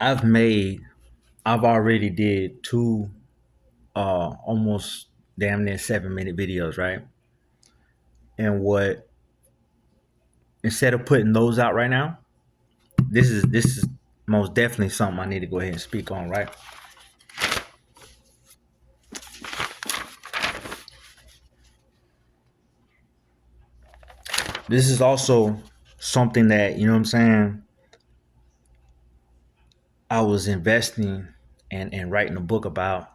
I've made I've already did two almost damn near 7 minute videos, right? And what instead of putting those out right now, this is most definitely something I need to go ahead and speak on, right? This is also something that, you know what I'm saying, I was investing and writing a book about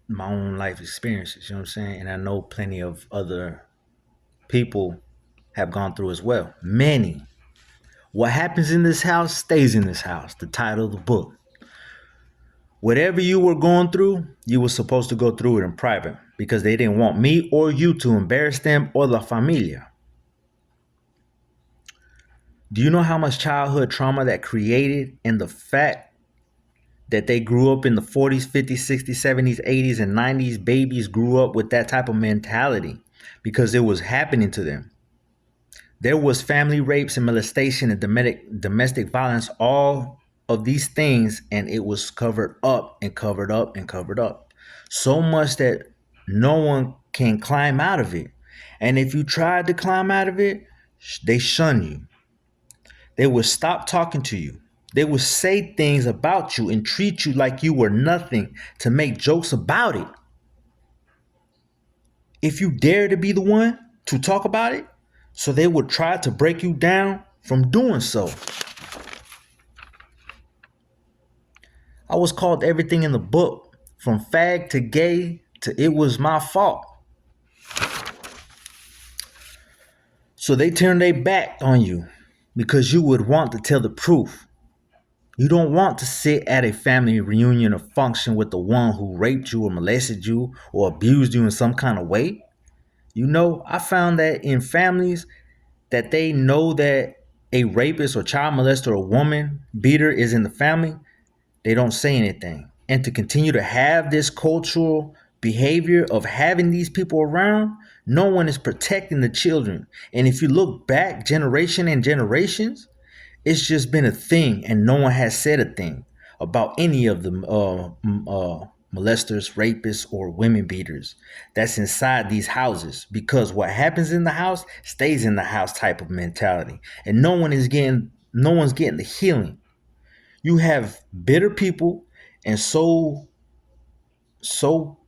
my own life experiences, you know what I'm saying? And I know plenty of other people have gone through as well. Many. What happens in this house stays in this house. The title of the book. Whatever you were going through, you were supposed to go through it in private because they didn't want me or you to embarrass them or la familia. Do you know how much childhood trauma that created, and the fact that they grew up in the 40s, 50s, 60s, 70s, 80s, and 90s? Babies grew up with that type of mentality because it was happening to them. There was family rapes and molestation and domestic violence, all of these things, and it was covered up and covered up and covered up. So much that no one can climb out of it. And if you tried to climb out of it, they shun you. They would stop talking to you. They would say things about you and treat you like you were nothing to make jokes about it. If you dare to be the one to talk about it, so they would try to break you down from doing so. I was called everything in the book, from fag to gay to it was my fault. So they turned their back on you because you would want to tell the truth. You don't want to sit at a family reunion or function with the one who raped you or molested you or abused you in some kind of way. You know, I found that in families that they know that a rapist or child molester or woman beater is in the family, they don't say anything. And to continue to have this cultural behavior of having these people around, no one is protecting the children. And if you look back generation and generations, it's just been a thing, and no one has said a thing about any of the molesters, rapists, or women beaters that's inside these houses. Because what happens in the house stays in the house type of mentality, and no one's getting the healing. You have bitter people, and so so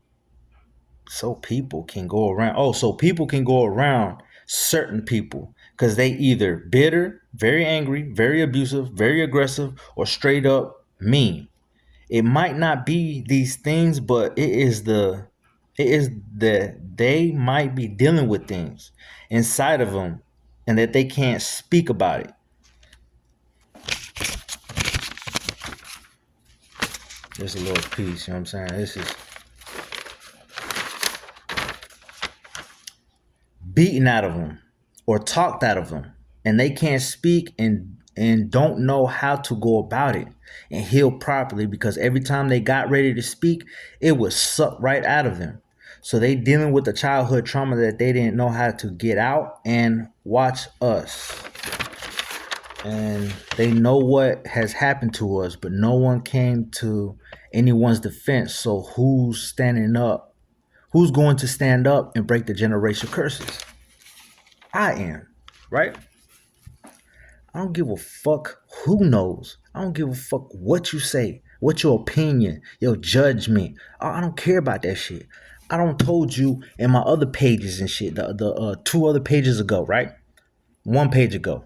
people can go around. Oh, so people can go around certain people because they either bitter, very angry, very abusive, very aggressive, or straight up mean. It might not be these things, but it is that they might be dealing with things inside of them and that they can't speak about it. There's a little piece, you know what I'm saying? This is beaten out of them or talked out of them, and they can't speak and don't know how to go about it and heal properly because every time they got ready to speak, it was sucked right out of them. So they dealing with the childhood trauma that they didn't know how to get out. And watch us, and they know what has happened to us, but no one came to anyone's defense. So who's standing up? Who's going to stand up and break the generational curses? I am, right? I don't give a fuck who knows. I don't give a fuck what you say, what your opinion, your judgment. I don't care about that shit. I don't told you in my other pages and shit, the two other pages ago, right? One page ago,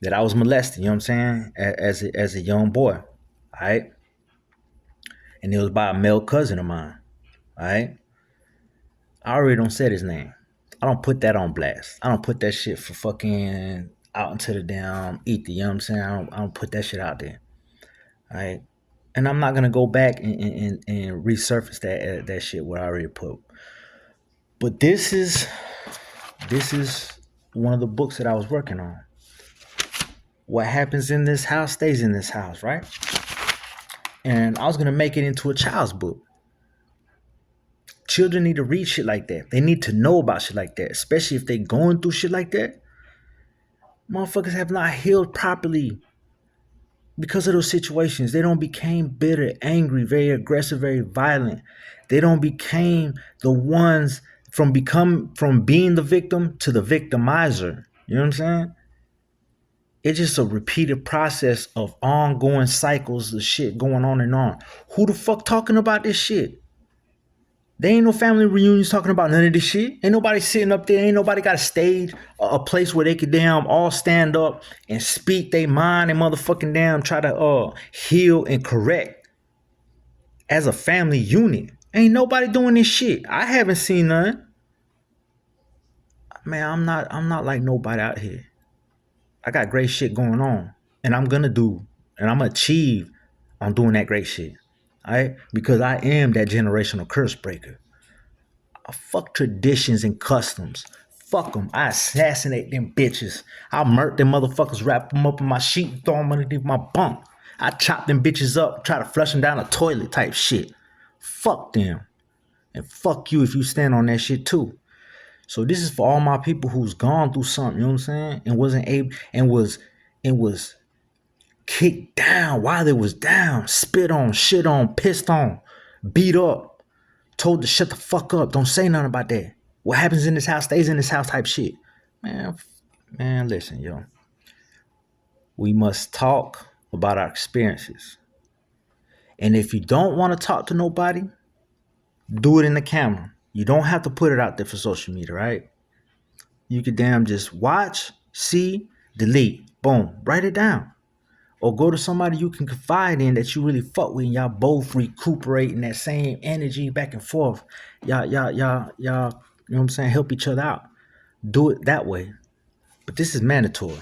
that I was molested, you know what I'm saying? As a young boy, all right? And it was by a male cousin of mine, all right? I already don't say his name. I don't put that on blast. I don't put that shit for fucking out into the damn ether. You know what I'm saying? I don't put that shit out there. All right. And I'm not gonna go back and resurface that shit what I already put. But this is one of the books that I was working on. What happens in this house stays in this house, right? And I was gonna make it into a child's book. Children need to read shit like that. They need to know about shit like that, especially if they going through shit like that. Motherfuckers have not healed properly. because of those situations. They don't became bitter, angry, very aggressive, very violent. They don't became the ones from being the victim to the victimizer. You know what I'm saying? It's just a repeated process of ongoing cycles of shit going on and on. Who the fuck talking about this shit? There ain't no family reunions talking about none of this shit. Ain't nobody sitting up there. Ain't nobody got a stage, a place where they could damn all stand up and speak they mind and motherfucking damn try to heal and correct as a family unit. Ain't nobody doing this shit. I haven't seen none. Man, I'm not like nobody out here. I got great shit going on. And I'm gonna achieve on doing that great shit. Alright? Because I am that generational curse breaker. I fuck traditions and customs. Fuck them. I assassinate them bitches. I murk them motherfuckers, wrap them up in my sheet, and throw them underneath my bunk. I chop them bitches up, try to flush them down a toilet type shit. Fuck them. And fuck you if you stand on that shit too. So this is for all my people who's gone through something, you know what I'm saying? And wasn't able and was kicked down while they was down, spit on, shit on, pissed on, beat up, told to shut the fuck up, don't say nothing about that. What happens in this house stays in this house type shit. Man, listen, yo. We must talk about our experiences. And if you don't want to talk to nobody, do it in the camera. You don't have to put it out there for social media, right? You could damn just watch, see, delete, boom, write it down. Or go to somebody you can confide in that you really fuck with and y'all both recuperating that same energy back and forth. Y'all, you know what I'm saying, help each other out. Do it that way. But this is mandatory.